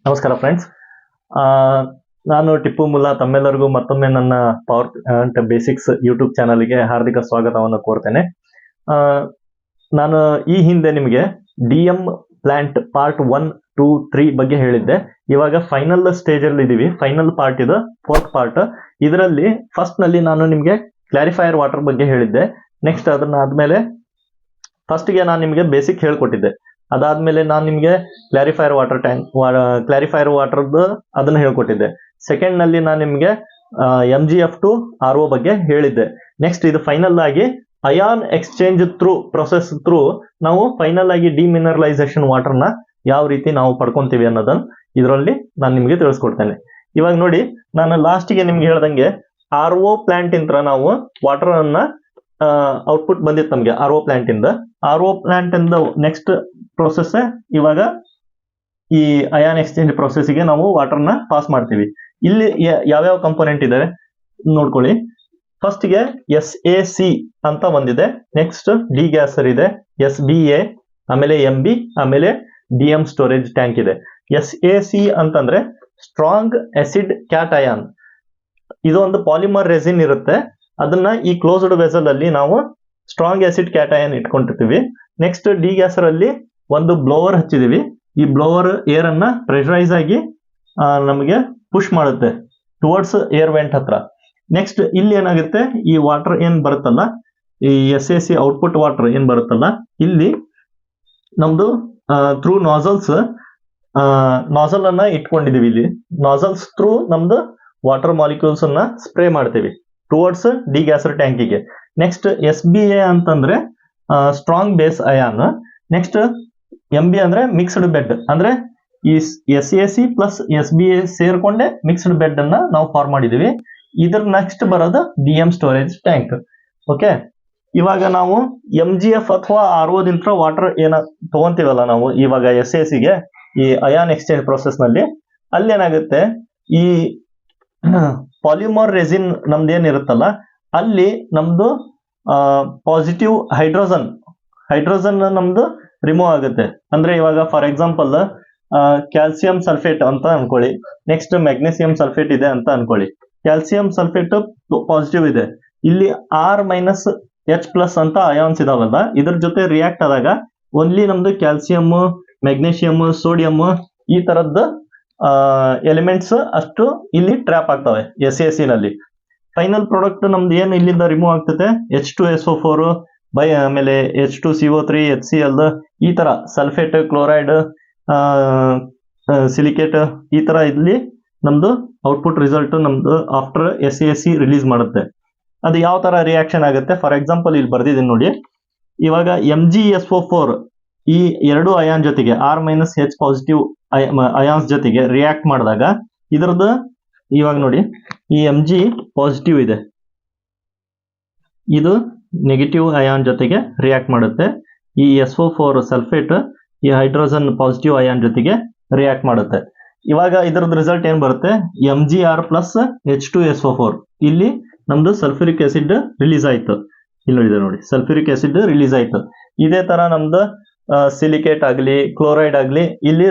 ನಮಸ್ಕಾರ ಫ್ರೆಂಡ್ಸ್. ನಾನು ಟಿಪ್ಪು ಮುಲ್ಲಾ, ತಮ್ಮೆಲ್ಲರಿಗೂ ಮತ್ತೊಮ್ಮೆ ನನ್ನ ಪವರ್ ಬೇಸಿಕ್ಸ್ ಯೂಟ್ಯೂಬ್ ಚಾನಲ್ಗೆ ಹಾರ್ದಿಕ ಸ್ವಾಗತವನ್ನು ಕೋರ್ತೇನೆ. ನಾನು ಈ ಹಿಂದೆ ನಿಮಗೆ DM ಪ್ಲಾಂಟ್ ಪಾರ್ಟ್ 1, 2, 3 ಬಗ್ಗೆ ಹೇಳಿದ್ದೆ. ಇವಾಗ ಫೈನಲ್ ಸ್ಟೇಜ್ ಅಲ್ಲಿ ಇದೀವಿ. ಫೈನಲ್ ಪಾರ್ಟ್ ಇದು, 4th ಪಾರ್ಟ್. ಇದರಲ್ಲಿ ಫಸ್ಟ್ ನಲ್ಲಿ ನಾನು ನಿಮಗೆ ಕ್ಲಾರಿಫೈಯರ್ ವಾಟರ್ ಬಗ್ಗೆ ಹೇಳಿದ್ದೆ. ನೆಕ್ಸ್ಟ್ ಅದನ್ನ ಆದ್ಮೇಲೆ ಫಸ್ಟ್ಗೆ ನಾನು ನಿಮಗೆ ಬೇಸಿಕ್ ಹೇಳ್ಕೊಟ್ಟಿದ್ದೆ. ಅದಾದ್ಮೇಲೆ ನಾನು ನಿಮಗೆ ಕ್ಲಾರಿಫೈಯರ್ ವಾಟರ್ದು ಅದನ್ನ ಹೇಳ್ಕೊಟ್ಟಿದ್ದೆ. ಸೆಕೆಂಡ್ ನಲ್ಲಿ ನಾನು ನಿಮಗೆ MgF to RO ಬಗ್ಗೆ ಹೇಳಿದ್ದೆ. ನೆಕ್ಸ್ಟ್ ಇದು ಫೈನಲ್ ಆಗಿ ಅಯಾನ್ ಎಕ್ಸ್ಚೇಂಜ್ ಪ್ರೊಸೆಸ್ ಥ್ರೂ ನಾವು ಫೈನಲ್ ಆಗಿ ಡಿಮಿನರಲೈಸೇಷನ್ ವಾಟರ್ನ ಯಾವ ರೀತಿ ನಾವು ಪಡ್ಕೊಂತೀವಿ ಅನ್ನೋದನ್ನ ಇದರಲ್ಲಿ ನಾನು ನಿಮಗೆ ತಿಳಿಸ್ಕೊಡ್ತೇನೆ. ಇವಾಗ ನೋಡಿ, ನಾನು ಲಾಸ್ಟ್ಗೆ ನಿಮ್ಗೆ ಹೇಳ್ದಂಗೆ RO ಪ್ಲಾಂಟ್ ಇಂದ ನಾವು ವಾಟರ್ ಅನ್ನ ಔಟ್ಪುಟ್ ಬಂದಿತ್ತು ನಮಗೆ RO ಪ್ಲಾಂಟ್ ಇಂದ. RO ಪ್ಲಾಂಟ್ ಇಂದ ನೆಕ್ಸ್ಟ್ ಪ್ರೊಸೆಸ್ ಇವಾಗ ಈ ಅಯಾನ್ ಎಕ್ಸ್ಚೇಂಜ್ ಪ್ರೊಸೆಸ್ಗೆ ನಾವು ವಾಟರ್ನ ಪಾಸ್ ಮಾಡ್ತೀವಿ. ಇಲ್ಲಿ ಯಾವ್ಯಾವ ಕಂಪೋನೆಂಟ್ ಇದೆ ನೋಡ್ಕೊಳ್ಳಿ. ಫಸ್ಟ್ಗೆ SAC ಅಂತ ಒಂದಿದೆ, ನೆಕ್ಸ್ಟ್ ಡಿಗ್ಯಾಸರ್ ಇದೆ, SBA, ಆಮೇಲೆ MB, ಆಮೇಲೆ DM ಸ್ಟೋರೇಜ್ ಟ್ಯಾಂಕ್ ಇದೆ. SAC ಅಂತಂದ್ರೆ ಸ್ಟ್ರಾಂಗ್ ಆಸಿಡ್ ಕ್ಯಾಟಯಾನ್. ಇದು ಒಂದು ಪಾಲಿಮರ್ ರೆಸಿನ್ ಇರುತ್ತೆ. ಅದನ್ನ ಈ ಕ್ಲೋಸ್ಡ್ ವೆಸಲ್ ಅಲ್ಲಿ ನಾವು ಸ್ಟ್ರಾಂಗ್ ಆಸಿಡ್ ಕ್ಯಾಟಯಾನ್ ಇಟ್ಕೊಂಡಿರ್ತೀವಿ. ನೆಕ್ಸ್ಟ್ ಡಿಗ್ಯಾಸರ್ ಅಲ್ಲಿ ಒಂದು ಬ್ಲೋವರ್ ಹಚ್ಚಿದೀವಿ. ಈ ಬ್ಲೋವರ್ ಏರ್ ಅನ್ನ ಪ್ರೆಷರೈಸ್ ಆಗಿ ನಮಗೆ ಪುಷ್ ಮಾಡುತ್ತೆ ಟುವರ್ಡ್ಸ್ ಏರ್ ವೆಂಟ್ ಹತ್ರ. ನೆಕ್ಸ್ಟ್ ಇಲ್ಲಿ ಏನಾಗುತ್ತೆ, ಈ ವಾಟರ್ ಏನ್ ಬರುತ್ತಲ್ಲ, ಈ SAC ಔಟ್ಪುಟ್ ವಾಟರ್ ಏನ್ ಬರುತ್ತಲ್ಲ, ಇಲ್ಲಿ ನಮ್ದು ಥ್ರೂ ನಾಸಲ್ ಅನ್ನ ಇಟ್ಕೊಂಡಿದೀವಿ. ಇಲ್ಲಿ ನಾಸಲ್ಸ್ ಥ್ರೂ ನಮ್ದು ವಾಟರ್ ಮಾಲಿಕ್ಯೂಲ್ಸ್ ಅನ್ನ ಸ್ಪ್ರೇ ಮಾಡ್ತೀವಿ ಟುವರ್ಡ್ಸ್ ಡಿಗ್ಯಾಸರ್ ಟ್ಯಾಂಕಿಗೆ. ನೆಕ್ಸ್ಟ್ SBA ಅಂತಂದ್ರೆ strong base ion. Next MB ಅಂದ್ರೆ ಮಿಕ್ಸ್ಡ್ ಬೆಡ್, ಅಂದ್ರೆ ಈ SAC ಪ್ಲಸ್ SBA ಸೇರ್ಕೊಂಡೆ ಮಿಕ್ಸ್ಡ್ ಬೆಡ್ ಅನ್ನ ನಾವು ಫಾರ್ಮ್ ಮಾಡಿದೀವಿ. ಇದ್ರ ನೆಕ್ಸ್ಟ್ ಬರೋದು DM ಸ್ಟೋರೇಜ್ ಟ್ಯಾಂಕ್. ಓಕೆ, ಇವಾಗ ನಾವು MgF ಅಥವಾ RO ದಿಂದ ವಾಟರ್ ಏನ ತಗೊಂತೀವಲ್ಲ ನಾವು ಇವಾಗ SAC ಗೆ ಈ ಅಯಾನ್ ಎಕ್ಸ್ಚೇಂಜ್ ಪ್ರೊಸೆಸ್ ನಲ್ಲಿ, ಅಲ್ಲಿ ಏನಾಗುತ್ತೆ, ಈ ಪಾಲಿಮರ್ ರೆಸಿನ್ ನಮ್ದು ಏನಿರುತ್ತಲ್ಲ, ಅಲ್ಲಿ ನಮ್ದು ಪಾಸಿಟಿವ್ ಹೈಡ್ರೋಜನ್ ನಮ್ದು ರಿಮೂವ್ ಆಗುತ್ತೆ. ಅಂದ್ರೆ ಇವಾಗ ಫಾರ್ ಎಕ್ಸಾಂಪಲ್ ಕ್ಯಾಲ್ಸಿಯಂ ಸಲ್ಫೇಟ್ ಅಂತ ಅನ್ಕೊಳ್ಳಿ, ನೆಕ್ಸ್ಟ್ ಮೆಗ್ನೀಸಿಯಂ ಸಲ್ಫೇಟ್ ಇದೆ ಅಂತ ಅನ್ಕೊಳ್ಳಿ. ಕ್ಯಾಲ್ಸಿಯಂ ಸಲ್ಫೇಟ್ ಪಾಸಿಟಿವ್ ಇದೆ, ಇಲ್ಲಿ R-H+ ಅಂತ ಅಯಾನ್ಸ್ ಇದಾವಲ್ಲ, ಇದ್ರ ಜೊತೆ ರಿಯಾಕ್ಟ್ ಆದಾಗ ಓನ್ಲಿ ನಮ್ದು ಕ್ಯಾಲ್ಸಿಯಂ, ಮೆಗ್ನೀಷಿಯಂ, ಸೋಡಿಯಂ ಈ ತರದ್ದು ಎಲಿಮೆಂಟ್ಸ್ ಅಷ್ಟು ಇಲ್ಲಿ ಟ್ರ್ಯಾಪ್ ಆಗ್ತವೆ SAC ನಲ್ಲಿ. ಫೈನಲ್ ಪ್ರಾಡಕ್ಟ್ ನಮ್ದು ಏನು ಇಲ್ಲಿಂದ ರಿಮೂವ್ ಆಗ್ತದೆ, H2SO4 ಆಮೇಲೆ H2CO3, HCl, ಈ ತರ ಸಲ್ಫೇಟ್, ಕ್ಲೋರೈಡ್, ಸಿಲಿಕೇಟ್, ಈ ತರ ಇಲ್ಲಿ ನಮ್ದು ಔಟ್ಪುಟ್ ರಿಸಲ್ಟ್ ನಮ್ದು ಆಫ್ಟರ್ SAC ರಿಲೀಸ್ ಮಾಡುತ್ತೆ. ಅದು ಯಾವ ತರ ರಿಯಾಕ್ಷನ್ ಆಗುತ್ತೆ, ಫಾರ್ ಎಕ್ಸಾಂಪಲ್ ಇಲ್ಲಿ ಬರ್ದಿದ್ದೀನಿ ನೋಡಿ. ಇವಾಗ MgSO4 ಈ ಎರಡು ಅಯಾನ್ ಜೊತೆಗೆ R-H ಪಾಸಿಟಿವ್ ಅಯಾನ್ಸ್ ಜೊತೆಗೆ ರಿಯಾಕ್ಟ್ ಮಾಡಿದಾಗ ಇದ್ರದ್ದು ಇವಾಗ ನೋಡಿ, ಈ Mg ಪಾಸಿಟಿವ್ ಇದೆ, ಇದು ನೆಗೆಟಿವ್ ಅಯಾನ್ ಜೊತೆಗೆ ರಿಯಾಕ್ಟ್ ಮಾಡುತ್ತೆ. ಈ SO4 ಸಲ್ಫೇಟ್ ಈ ಹೈಡ್ರೋಜನ್ ಪಾಸಿಟಿವ್ ಅಯಾನ್ ಜೊತೆಗೆ ರಿಯಾಕ್ಟ್ ಮಾಡುತ್ತೆ. ಇವಾಗ ಇದ್ರದ್ದು ರಿಸಲ್ಟ್ ಏನ್ ಬರುತ್ತೆ, Mgr ಪ್ಲಸ್ H2SO4. ಇಲ್ಲಿ ನಮ್ದು ಸಲ್ಫ್ಯೂರಿಕ್ ಆಸಿಡ್ ರಿಲೀಸ್ ಆಯ್ತು. ಇಲ್ಲಿ ಇದೆ ನೋಡಿ, ಸಲ್ಫ್ಯೂರಿಕ್ ಆಸಿಡ್ ರಿಲೀಸ್ ಆಯ್ತು. ಇದೇ ತರ ನಮ್ದು ಸಿಲಿಕೇಟ್ ಆಗಲಿ, ಕ್ಲೋರೈಡ್ ಆಗಲಿ ಇಲ್ಲಿ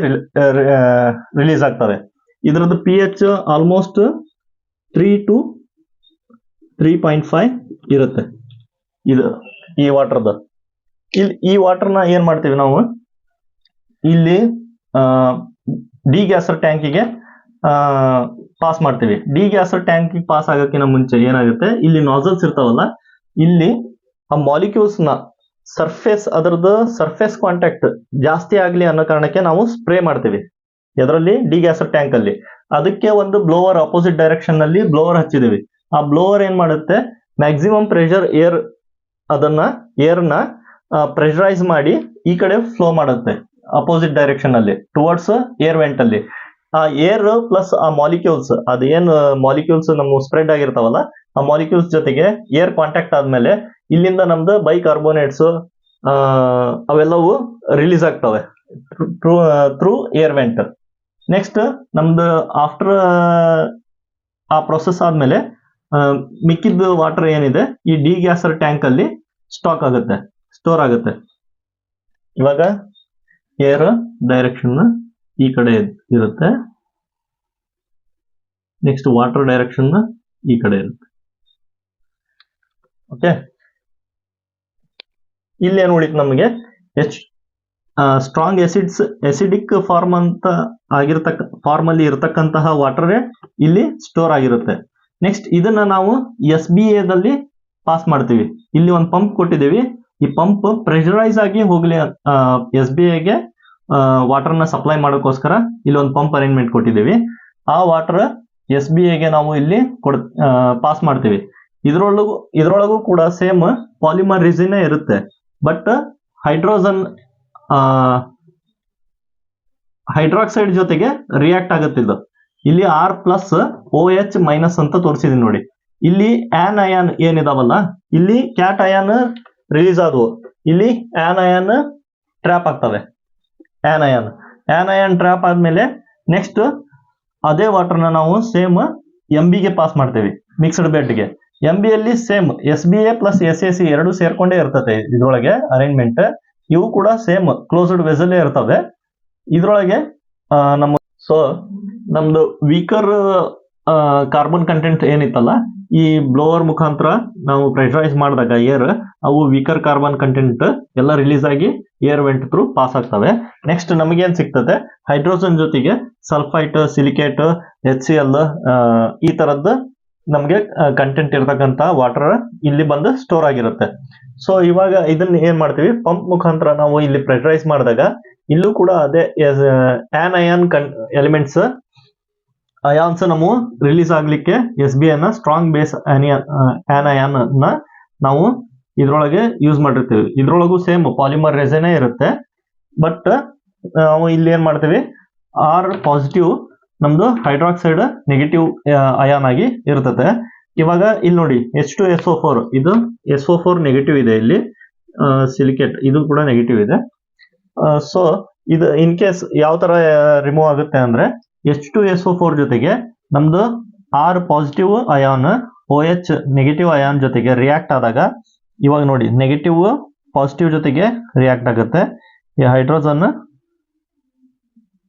ರಿಲೀಸ್ ಆಗ್ತವೆ. ಇದ್ರದ್ದು pH ಆಲ್ಮೋಸ್ಟ್ 3 to 3.5 ಇರುತ್ತೆ. ಇದು ಈ ವಾಟರ್ದ. ಇಲ್ಲಿ ಈ ವಾಟರ್ನ ಏನ್ ಮಾಡ್ತೀವಿ ನಾವು, ಇಲ್ಲಿ ಡಿಗ್ಯಾಸರ್ ಟ್ಯಾಂಕಿಗೆ ಪಾಸ್ ಮಾಡ್ತೀವಿ. ಡಿಗ್ಯಾಸರ್ ಟ್ಯಾಂಕಿಗೆ ಪಾಸ್ ಆಗೋಕ್ಕಿಂತ ಮುಂಚೆ ಏನಾಗುತ್ತೆ, ಇಲ್ಲಿ ನಾಸಲ್ಸ್ ಇರ್ತಾವಲ್ಲ, ಇಲ್ಲಿ ಆ ಮಾಲಿಕ್ಯೂಲ್ಸ್ ನ ಅದರದ್ದು ಸರ್ಫೇಸ್ ಕಾಂಟ್ಯಾಕ್ಟ್ ಜಾಸ್ತಿ ಆಗ್ಲಿ ಅನ್ನೋ ಕಾರಣಕ್ಕೆ ನಾವು ಸ್ಪ್ರೇ ಮಾಡ್ತೀವಿ ಇದರಲ್ಲಿ ಡಿಗ್ಯಾಸರ್ ಟ್ಯಾಂಕ್ ಅಲ್ಲಿ. ಅದಕ್ಕೆ ಒಂದು ಬ್ಲೋವರ್ ಅಪೋಸಿಟ್ ಡೈರೆಕ್ಷನ್ ನಲ್ಲಿ ಬ್ಲೋವರ್ ಹಚ್ಚಿದೀವಿ. ಆ ಬ್ಲೋವರ್ ಏನ್ ಮಾಡುತ್ತೆ, ಮ್ಯಾಕ್ಸಿಮಮ್ ಪ್ರೆಷರ್ ಏರ್ನ ಪ್ರೆಷರೈಸ್ ಮಾಡಿ ಈ ಕಡೆ ಫ್ಲೋ ಮಾಡುತ್ತೆ ಅಪೋಸಿಟ್ ಡೈರೆಕ್ಷನ್ ಅಲ್ಲಿ ಟುವರ್ಡ್ಸ್ ಏರ್ ವೆಂಟ್ ಅಲ್ಲಿ. ಆ ಏರ್ ಪ್ಲಸ್ ಆ ಮಾಲಿಕ್ಯೂಲ್ಸ್, ಅದೇನು ಮಾಲಿಕ್ಯೂಲ್ಸ್ ನಮ್ಮ ಸ್ಪ್ರೆಡ್ ಆಗಿರ್ತಾವಲ್ಲ, ಆ ಮಾಲಿಕ್ಯೂಲ್ಸ್ ಜೊತೆಗೆ ಏರ್ ಕಾಂಟ್ಯಾಕ್ಟ್ ಆದ್ಮೇಲೆ ಇಲ್ಲಿಂದ ನಮ್ದು ಬೈಕಾರ್ಬೋನೇಟ್ಸ್ ಅವೆಲ್ಲವೂ ರಿಲೀಸ್ ಆಗ್ತವೆ ಥ್ರೂ ಏರ್ ವೆಂಟ್. ನೆಕ್ಸ್ಟ್ ನಮ್ದು ಆಫ್ಟರ್ ಆ ಪ್ರೊಸೆಸ್ ಆದ್ಮೇಲೆ ಮಿಕ್ಕಿದ ವಾಟರ್ ಏನಿದೆ ಈ ಡಿಗ್ಯಾಸರ್ ಟ್ಯಾಂಕ್ ಅಲ್ಲಿ ಸ್ಟೋರ್ ಆಗುತ್ತೆ. ಇವಾಗ ಏರ್ ಡೈರೆಕ್ಷನ್ ಈ ಕಡೆ ಇರುತ್ತೆ. ನೆಕ್ಸ್ಟ್ ವಾಟರ್ ಡೈರೆಕ್ಷನ್ ಈ ಕಡೆ ಇರುತ್ತೆ. ಓಕೆ, ಇಲ್ಲಿ ಏನು ಉಳಿತು ನಮಗೆ ಸ್ಟ್ರಾಂಗ್ ಎಸಿಡಿಕ್ ಫಾರ್ಮ್ ಅಂತ ಫಾರ್ಮ್ ಅಲ್ಲಿ ಇರತಕ್ಕಂತಹ ವಾಟರ್ ಇಲ್ಲಿ ಸ್ಟೋರ್ ಆಗಿರುತ್ತೆ. ನೆಕ್ಸ್ಟ್ ಇದನ್ನ ನಾವು SBA ದಲ್ಲಿ ಪಾಸ್ ಮಾಡ್ತೀವಿ. ಇಲ್ಲಿ ಒಂದು ಪಂಪ್ ಕೊಟ್ಟಿದ್ದೀವಿ. ಈ ಪಂಪ್ ಪ್ರೆಷರೈಸ್ ಆಗಿ ಹೋಗ್ಲಿ SBA ಗೆ ವಾಟರ್ ನ ಸಪ್ಲೈ ಮಾಡೋಕ್ಕೋಸ್ಕರ ಇಲ್ಲಿ ಒಂದು ಪಂಪ್ ಅರೇಂಜ್ಮೆಂಟ್ ಕೊಟ್ಟಿದ್ದೀವಿ. ಆ ವಾಟರ್ SBA ಗೆ ನಾವು ಇಲ್ಲಿ ಪಾಸ್ ಮಾಡ್ತೀವಿ. ಇದ್ರೊಳಗೂ ಕೂಡ ಸೇಮ್ ಪಾಲಿಮರ್ ರಿಸಿನ್ ಇರುತ್ತೆ. ಬಟ್ ಹೈಡ್ರಾಕ್ಸೈಡ್ ಜೊತೆಗೆ ರಿಯಾಕ್ಟ್ ಆಗುತ್ತಿದ್ದು. ಇಲ್ಲಿ R+OH- ಅಂತ ತೋರಿಸಿದೀನಿ ನೋಡಿ. ಇಲ್ಲಿ ಆನ್ ಅಯಾನ್ ಏನಿದಾವಲ್ಲ, ಇಲ್ಲಿ ಕ್ಯಾಟ್ ಅಯಾನ್ ರಿಲೀಸ್ ಆದವು, ಇಲ್ಲಿ ಆನ್ ಅಯಾನ್ ಟ್ರ್ಯಾಪ್ ಆಗ್ತವೆ. ಆನ್ ಅಯಾನ್ ಟ್ರ್ಯಾಪ್ ಆದ್ಮೇಲೆ ನೆಕ್ಸ್ಟ್ ಅದೇ ವಾಟರ್ನ ನಾವು ಸೇಮ್ MB ಗೆ ಪಾಸ್ ಮಾಡ್ತೇವೆ, ಮಿಕ್ಸ್ಡ್ ಬೆಡ್ಗೆ. MB ಅಲ್ಲಿ ಸೇಮ್ SBA ಪ್ಲಸ್ SAC ಎರಡು ಸೇರ್ಕೊಂಡೇ ಇರ್ತದೆ ಇದ್ರೊಳಗೆ ಅರೇಂಜ್ಮೆಂಟ್. ಇವು ಕೂಡ ಸೇಮ್ ಕ್ಲೋಸ್ಡ್ ವೆಸಲ್ ಇರ್ತವೆ ಇದ್ರೊಳಗೆ. ನಮ್ದು ವೀಕರ್ ಕಾರ್ಬನ್ ಕಂಟೆಂಟ್ ಏನಿತ್ತಲ್ಲ, ಈ ಬ್ಲೋವರ್ ಮುಖಾಂತರ ನಾವು ಪ್ರೆಷರೈಸ್ ಮಾಡಿದಾಗ ಅವು ವೀಕರ್ ಕಾರ್ಬನ್ ಕಂಟೆಂಟ್ ಎಲ್ಲ ರಿಲೀಸ್ ಆಗಿ ಏರ್ ವೆಂಟ್ ಥ್ರೂ ಪಾಸ್ ಆಗ್ತವೆ. ನೆಕ್ಸ್ಟ್ ನಮಗೇನ್ ಸಿಗ್ತದೆ, ಹೈಡ್ರೋಜನ್ ಜೊತೆಗೆ ಸಲ್ಫೈಟ್, ಸಿಲಿಕೇಟ್, HCl ಈ ತರದ್ದು ನಮಗೆ ಕಂಟೆಂಟ್ ಇರತಕ್ಕಂತ ವಾಟರ್ ಇಲ್ಲಿ ಬಂದು ಸ್ಟೋರ್ ಆಗಿರುತ್ತೆ. ಸೊ ಇವಾಗ ಇದನ್ನ ಏನ್ ಮಾಡ್ತೀವಿ, ಪಂಪ್ ಮುಖಾಂತರ ನಾವು ಇಲ್ಲಿ ಪ್ರೆಷರೈಸ್ ಮಾಡಿದಾಗ ಇಲ್ಲೂ ಕೂಡ ಅದೇ ಆನ್ ಅಯಾನ್ ಎಲಿಮೆಂಟ್ಸ್ ಅಯಾನ್ಸ್ ನಾವು ರಿಲೀಸ್ ಆಗ್ಲಿಕ್ಕೆ SBA ನ ಸ್ಟ್ರಾಂಗ್ ಬೇಸ್ ಆನ್ ಅಯಾನ್ ನ ನಾವು ಇದ್ರೊಳಗೆ ಯೂಸ್ ಮಾಡಿರ್ತೀವಿ. ಇದ್ರೊಳಗೂ ಸೇಮ್ ಪಾಲಿಮರ್ ರೆಸಿನೇ ಇರುತ್ತೆ. ಬಟ್ ನಾವು ಇಲ್ಲಿ ಏನ್ ಮಾಡ್ತೀವಿ, R+ ನಮ್ದು ಹೈಡ್ರಾಕ್ಸೈಡ್ ನೆಗೆಟಿವ್ ಅಯಾನ್ ಆಗಿ ಇರ್ತದೆ. ಇವಾಗ ಇಲ್ಲಿ ನೋಡಿ H2SO4, ಇದು SO4 ನೆಗೆಟಿವ್ ಇದೆ. ಇಲ್ಲಿ ಸಿಲಿಕೇಟ್ ಇದು ಕೂಡ ನೆಗೆಟಿವ್ ಇದೆ. ಸೊ ಇದು ಇನ್ ಕೇಸ್ ಯಾವ ತರ ರಿಮೂವ್ ಆಗುತ್ತೆ ಅಂದ್ರೆ, H2SO4 ಜೊತೆಗೆ ನಮ್ದು R+ ion OH negative ion ಜೊತೆಗೆ ರಿಯಾಕ್ಟ್ ಆದಾಗ, ಇವಾಗ ನೋಡಿ ನೆಗೆಟಿವ್ ಪಾಸಿಟಿವ್ ಜೊತೆಗೆ ರಿಯಾಕ್ಟ್ ಆಗುತ್ತೆ. ಈ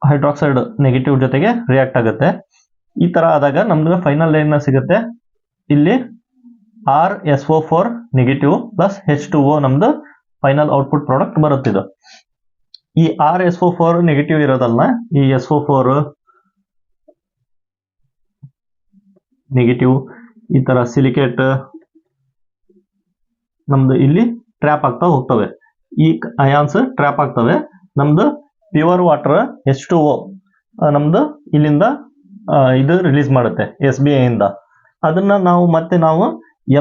ಹೈಡ್ರಾಕ್ಸೈಡ್ ನೆಗೆಟಿವ್ ಜೊತೆಗೆ ರಿಯಾಕ್ಟ್ ಆಗುತ್ತೆ. ಈ ತರ ಆದಾಗ ನಮ್ಗೆ ಫೈನಲ್ ಏನ ಸಿಗುತ್ತೆ, ಇಲ್ಲಿ RSO4 ನೆಗೆಟಿವ್ ಪ್ಲಸ್ H2O ನಮ್ದು ಫೈನಲ್ ಔಟ್ಪುಟ್ ಪ್ರಾಡಕ್ಟ್ ಬರುತ್ತಿದೆ. ಈ RSO4 ನೆಗೆಟಿವ್ ಇರೋದಲ್ಲ, ಈ SO4 ನೆಗೆಟಿವ್ ಈ ತರ ಸಿಲಿಕೇಟ್ ನಮ್ದು ಇಲ್ಲಿ ಟ್ರ್ಯಾಪ್ ಆಗ್ತಾ ಹೋಗ್ತವೆ. ಈ ಅಯಾನ್ಸ್ ಟ್ರ್ಯಾಪ್ ಆಗ್ತವೆ. ನಮ್ದು ಪ್ಯೂರ್ ವಾಟರ್ H2O ನಮ್ದು ಇಲ್ಲಿಂದ ಇದು ರಿಲೀಸ್ ಮಾಡುತ್ತೆ SBA ಇಂದ. ಅದನ್ನ ನಾವು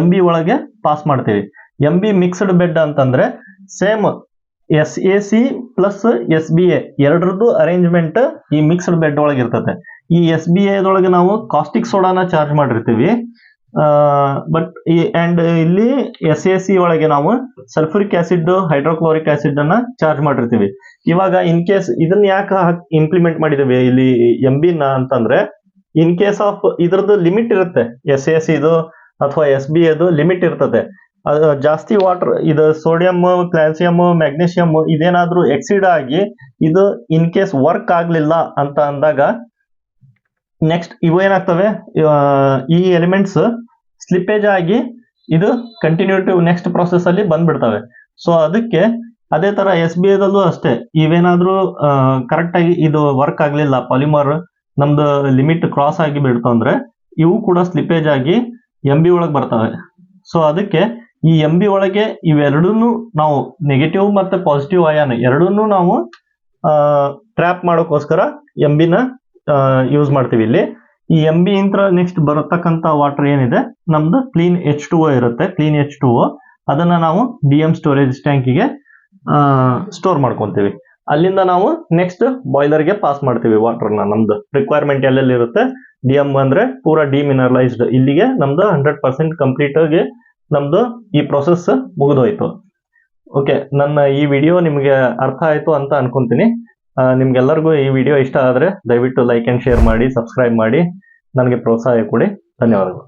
MB ಒಳಗೆ ಪಾಸ್ ಮಾಡ್ತೀವಿ. MB ಮಿಕ್ಸ್ಡ್ ಬೆಡ್ ಅಂತಂದ್ರೆ ಸೇಮ್ SAC ಪ್ಲಸ್ SBA ಎರಡರದ್ದು ಅರೇಂಜ್ಮೆಂಟ್ ಈ ಮಿಕ್ಸ್ಡ್ ಬೆಡ್ ಒಳಗೆ ಇರ್ತದೆ. ಈ SBA ದೊಳಗೆ ನಾವು ಕಾಸ್ಟಿಕ್ ಸೋಡಾನ ಚಾರ್ಜ್ ಮಾಡಿರ್ತೀವಿ. ಬಟ್ ಇಲ್ಲಿ SAC ಒಳಗೆ ನಾವು ಸಲ್ಫ್ಯೂರಿಕ್ ಆಸಿಡ್, ಹೈಡ್ರೋಕ್ಲೋರಿಕ್ ಆಸಿಡ್ ಅನ್ನ ಚಾರ್ಜ್ ಮಾಡಿರ್ತೀವಿ. ಇವಾಗ ಇನ್ ಕೇಸ್ ಇದನ್ನ ಯಾಕೆ ಇಂಪ್ಲಿಮೆಂಟ್ ಮಾಡಿದ್ದೇವೆ ಇಲ್ಲಿ MB ನ ಅಂತಂದ್ರೆ, ಇನ್ ಕೇಸ್ ಆಫ್ ಇದ್ರದ್ದು ಲಿಮಿಟ್ ಇರುತ್ತೆ, SAC ಇದು ಅಥವಾ SBA ಲಿಮಿಟ್ ಇರ್ತದೆ. ಜಾಸ್ತಿ ವಾಟರ್ ಇದು ಸೋಡಿಯಂ, ಕ್ಯಾಲ್ಸಿಯಂ, ಮ್ಯಾಗ್ನೀಷಿಯಂ ಇದೇನಾದ್ರೂ ಎಕ್ಸಿಡ್ ಆಗಿ ಇದು ಇನ್ ಕೇಸ್ ವರ್ಕ್ ಆಗ್ಲಿಲ್ಲ ಅಂತ ಅಂದಾಗ ನೆಕ್ಸ್ಟ್ ಇವು ಏನಾಗ್ತವೆ, ಈ ಎಲಿಮೆಂಟ್ಸ್ ಸ್ಲಿಪ್ಪೇಜ್ ಆಗಿ ಇದು ಕಂಟಿನ್ಯೂಟಿವ್ ನೆಕ್ಸ್ಟ್ ಪ್ರೊಸೆಸ್ ಅಲ್ಲಿ ಬಂದ್ಬಿಡ್ತವೆ. ಸೊ ಅದಕ್ಕೆ ಅದೇ ತರ SBA ದಲ್ಲೂ ಅಷ್ಟೇ, ಇವೇನಾದ್ರೂ ಕರೆಕ್ಟ್ ಆಗಿ ಇದು ವರ್ಕ್ ಆಗ್ಲಿಲ್ಲ, ಪಾಲಿಮರ್ ನಮ್ದು ಲಿಮಿಟ್ ಕ್ರಾಸ್ ಆಗಿ ಬಿಡ್ತು ಅಂದ್ರೆ ಇವು ಕೂಡ ಸ್ಲಿಪ್ಪೇಜ್ ಆಗಿ MB ಒಳಗೆ ಬರ್ತವೆ. ಸೊ ಅದಕ್ಕೆ ಈ MB ಒಳಗೆ ಇವೆರಡನ್ನು ನಾವು ನೆಗೆಟಿವ್ ಮತ್ತೆ ಪಾಸಿಟಿವ್ ಅಯಾನ್ ಎರಡನ್ನೂ ನಾವು ಟ್ರ್ಯಾಪ್ ಮಾಡೋಕ್ಕೋಸ್ಕರ MB ನ ಯೂಸ್ ಮಾಡ್ತೀವಿ ಇಲ್ಲಿ. ಈ MB ಇಂತ್ರ ನೆಕ್ಸ್ಟ್ ಬರತಕ್ಕಂತ ವಾಟರ್ ಏನಿದೆ ನಮ್ದು ಕ್ಲೀನ್ H2O ಇರುತ್ತೆ. ಕ್ಲೀನ್ H2O ಅದನ್ನ ನಾವು DM ಸ್ಟೋರೇಜ್ ಟ್ಯಾಂಕಿಗೆ ಸ್ಟೋರ್ ಮಾಡ್ಕೊಂತೀವಿ. ಅಲ್ಲಿಂದ ನಾವು ನೆಕ್ಸ್ಟ್ ಬಾಯ್ಲರ್ಗೆ ಪಾಸ್ ಮಾಡ್ತೀವಿ ವಾಟರ್ನ. ನಮ್ದು ರಿಕ್ವೈರ್ಮೆಂಟ್ ಎಲ್ಲೆಲ್ಲಿ ಇರುತ್ತೆ, DM ಅಂದ್ರೆ ಪೂರಾ ಡಿಮಿನರಲೈಸ್ಡ್, ಇಲ್ಲಿಗೆ ನಮ್ದು 100% ಕಂಪ್ಲೀಟ್ ಆಗಿ ನಮ್ದು ಈ ಪ್ರೊಸೆಸ್ ಮುಗಿದೋಯ್ತು. ಓಕೆ, ನನ್ನ ಈ ವಿಡಿಯೋ ನಿಮಗೆ ಅರ್ಥ ಆಯ್ತು ಅಂತ ಅನ್ಕೊಂತೀನಿ. ನಿಮ್ಗೆಲ್ಲರಿಗೂ ಈ ವಿಡಿಯೋ ಇಷ್ಟ ಆದ್ರೆ ದಯವಿಟ್ಟು ಲೈಕ್ ಅಂಡ್ ಶೇರ್ ಮಾಡಿ, ಸಬ್ಸ್ಕ್ರೈಬ್ ಮಾಡಿ, ನನಗೆ ಪ್ರೋತ್ಸಾಹ ಕೊಡಿ. ಧನ್ಯವಾದಗಳು.